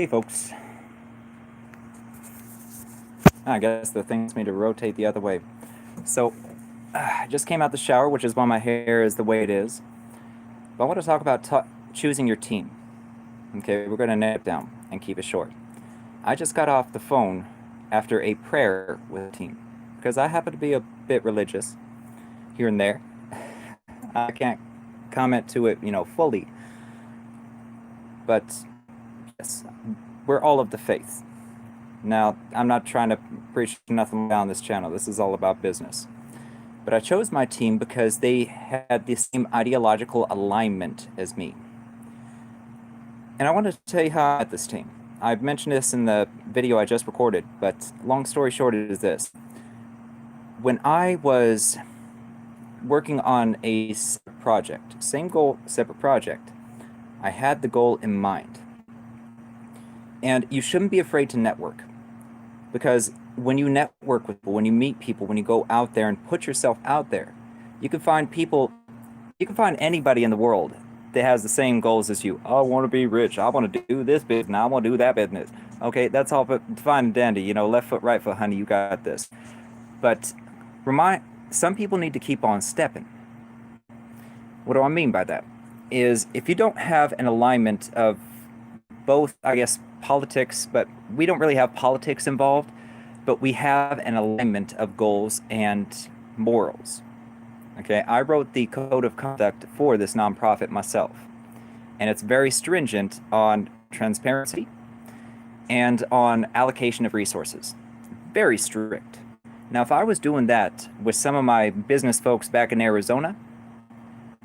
Hey folks, I guess the thing's made to rotate the other way. So, I just came out the shower, which is why my hair is the way it is. But I want to talk about choosing your team. Okay, we're going to nail it down and keep it short. I just got off the phone after a prayer with a team because I happen to be a bit religious here and there. I can't comment to it, fully, but yes, we're all of the faith. Now, I'm not trying to preach nothing on this channel. This is all about business. But I chose my team because they had the same ideological alignment as me. And I wanted to tell you how I met this team. I've mentioned this in the video I just recorded, but long story short is this. When I was working on a project, same goal, separate project, I had the goal in mind. And you shouldn't be afraid to network. Because when you network with people, when you meet people, when you go out there and put yourself out there, you can find people, you can find anybody in the world that has the same goals as you. I want to be rich. I want to do this business. I want to do that business. Okay, that's all fine and dandy. Left foot, right foot, honey, you got this. But some people need to keep on stepping. What do I mean by that? Is if you don't have an alignment of both, I guess, politics, but we don't really have politics involved, but we have an alignment of goals and morals. Okay, I wrote the code of conduct for this nonprofit myself, and it's very stringent on transparency and on allocation of resources. Very strict. Now, if I was doing that with some of my business folks back in Arizona,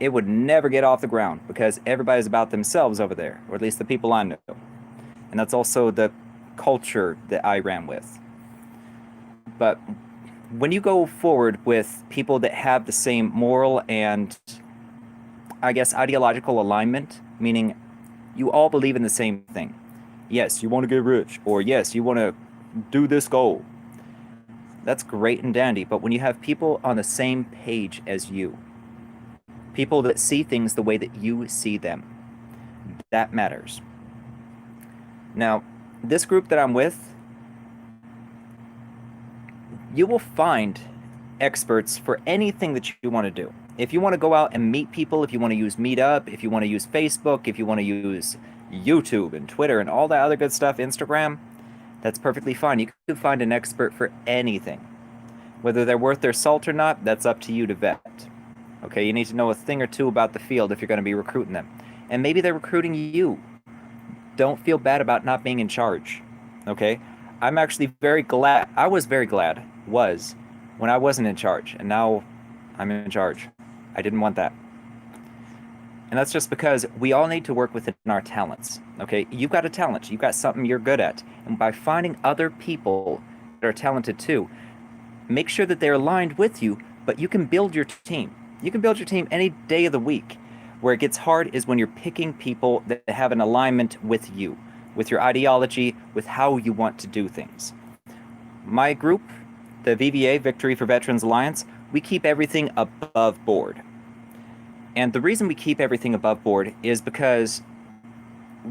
it would never get off the ground because everybody's about themselves over there, or at least the people I know. And that's also the culture that I ran with. But when you go forward with people that have the same moral and, I guess, ideological alignment, meaning you all believe in the same thing. Yes, you want to get rich, or yes, you want to do this goal. That's great and dandy, but when you have people on the same page as you, people that see things the way that you see them, that matters. Now, this group that I'm with, you will find experts for anything that you want to do. If you want to go out and meet people, if you want to use Meetup, if you want to use Facebook, if you want to use YouTube and Twitter and all that other good stuff, Instagram, that's perfectly fine. You can find an expert for anything. Whether they're worth their salt or not, that's up to you to vet. Okay, you need to know a thing or two about the field if you're going to be recruiting them. And maybe they're recruiting you. Don't feel bad about not being in charge. Okay? I'm actually very glad. I was very glad when I wasn't in charge, and now I'm in charge. I didn't want that. And that's just because we all need to work within our talents. Okay? You've got a talent. You've got something you're good at. And by finding other people that are talented too, make sure that they're aligned with you, but you can build your team. You can build your team any day of the week. Where it gets hard is when you're picking people that have an alignment with you, with your ideology, with how you want to do things. My group, the VVA, Victory for Veterans Alliance, we keep everything above board. And the reason we keep everything above board is because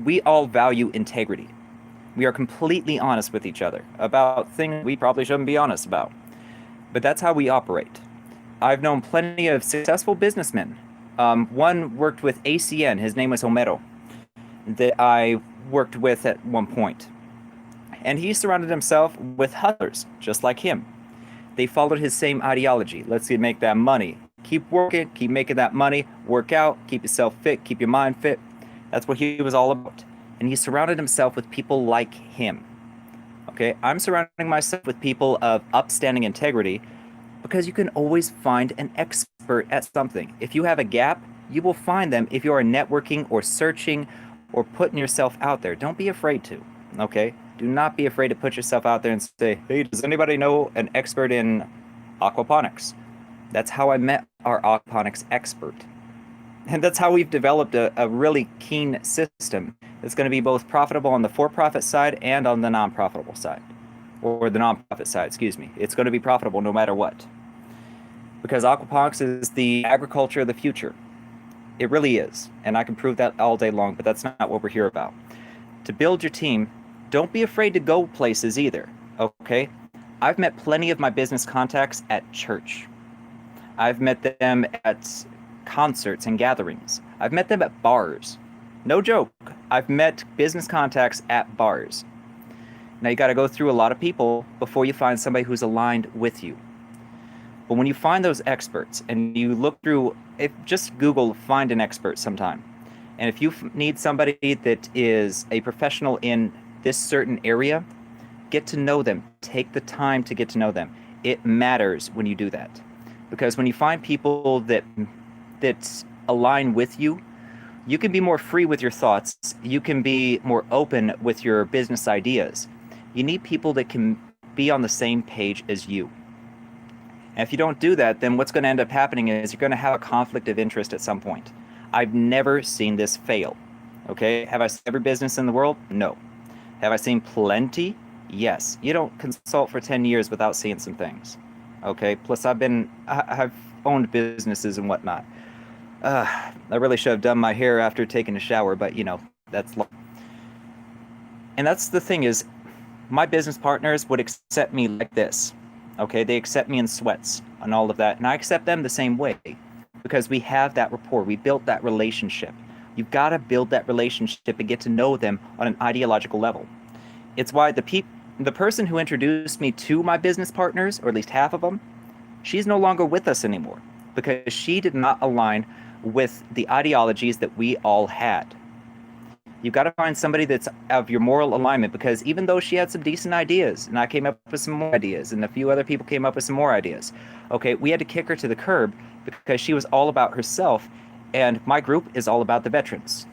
we all value integrity. We are completely honest with each other about things we probably shouldn't be honest about. But that's how we operate. I've known plenty of successful businessmen. One worked with ACN, his name was Homero, that I worked with at one point. And he surrounded himself with others, just like him. They followed his same ideology. Let's make that money. Keep working, keep making that money, work out, keep yourself fit, keep your mind fit. That's what he was all about. And he surrounded himself with people like him. Okay, I'm surrounding myself with people of upstanding integrity because you can always find an expert at something. If you have a gap, you will find them if you are networking or searching or putting yourself out there. Don't be afraid to, okay? Do not be afraid to put yourself out there and say, hey, does anybody know an expert in aquaponics? That's how I met our aquaponics expert. And that's how we've developed a really keen system that's going to be both profitable on the for-profit side and on the non-profitable side. Or the non-profit side, excuse me. It's going to be profitable no matter what. Because aquaponics is the agriculture of the future. It really is. And I can prove that all day long, but that's not what we're here about. To build your team, don't be afraid to go places either, okay? I've met plenty of my business contacts at church. I've met them at concerts and gatherings. I've met them at bars. No joke. I've met business contacts at bars. Now you got to go through a lot of people before you find somebody who's aligned with you. But when you find those experts and you look through, just Google find an expert sometime. And if you need somebody that is a professional in this certain area, get to know them. Take the time to get to know them. It matters when you do that. Because when you find people that align with you, you can be more free with your thoughts. You can be more open with your business ideas. You need people that can be on the same page as you. And if you don't do that, then what's going to end up happening is you're going to have a conflict of interest at some point. I've never seen this fail. Okay? Have I seen every business in the world? No. Have I seen plenty? Yes. You don't consult for 10 years without seeing some things. Okay? Plus, I've owned businesses and whatnot. I really should have done my hair after taking a shower, but that's. And that's the thing is, my business partners would accept me like this. Okay, they accept me in sweats and all of that, and I accept them the same way because we have that rapport. We built that relationship. You've got to build that relationship and get to know them on an ideological level. It's why the person who introduced me to my business partners, or at least half of them, she's no longer with us anymore because she did not align with the ideologies that we all had. You've got to find somebody that's of your moral alignment, because even though she had some decent ideas and I came up with some more ideas and a few other people came up with some more ideas, okay, we had to kick her to the curb because she was all about herself, and my group is all about the veterans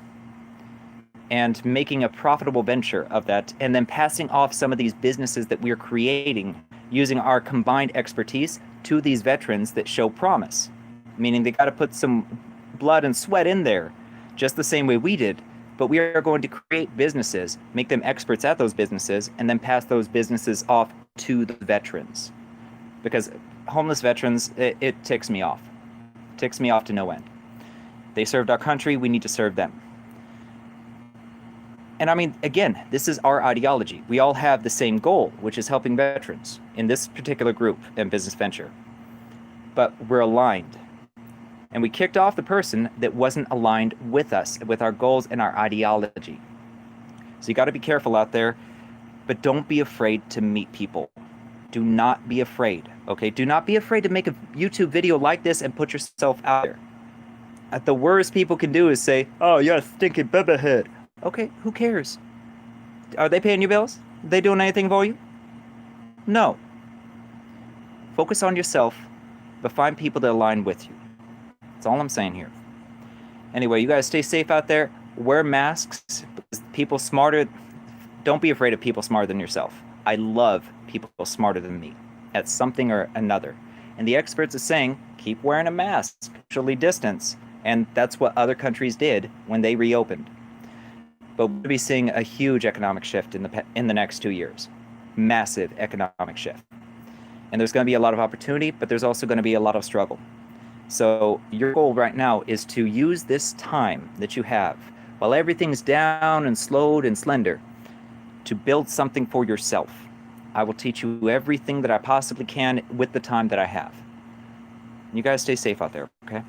and making a profitable venture of that, and then passing off some of these businesses that we're creating using our combined expertise to these veterans that show promise, meaning they got to put some blood and sweat in there just the same way we did. But we are going to create businesses, make them experts at those businesses, and then pass those businesses off to the veterans. Because homeless veterans, it ticks me off. It ticks me off to no end. They served our country, we need to serve them. And I mean, again, this is our ideology. We all have the same goal, which is helping veterans in this particular group and business venture. But we're aligned. And we kicked off the person that wasn't aligned with us, with our goals and our ideology. So you got to be careful out there, but don't be afraid to meet people. Do not be afraid, okay? Do not be afraid to make a YouTube video like this and put yourself out there. The worst people can do is say, oh, you're a stinking bubba head. Okay, who cares? Are they paying your bills? Are they doing anything for you? No. Focus on yourself, but find people that align with you. That's all I'm saying here. Anyway, you guys stay safe out there. Wear masks. People smarter. Don't be afraid of people smarter than yourself. I love people smarter than me at something or another. And the experts are saying, keep wearing a mask, socially distance. And that's what other countries did when they reopened. But we'll be seeing a huge economic shift in the next 2 years. Massive economic shift. And there's going to be a lot of opportunity, but there's also going to be a lot of struggle. So your goal right now is to use this time that you have while everything's down and slowed and slender to build something for yourself. I will teach you everything that I possibly can with the time that I have. You guys stay safe out there, okay?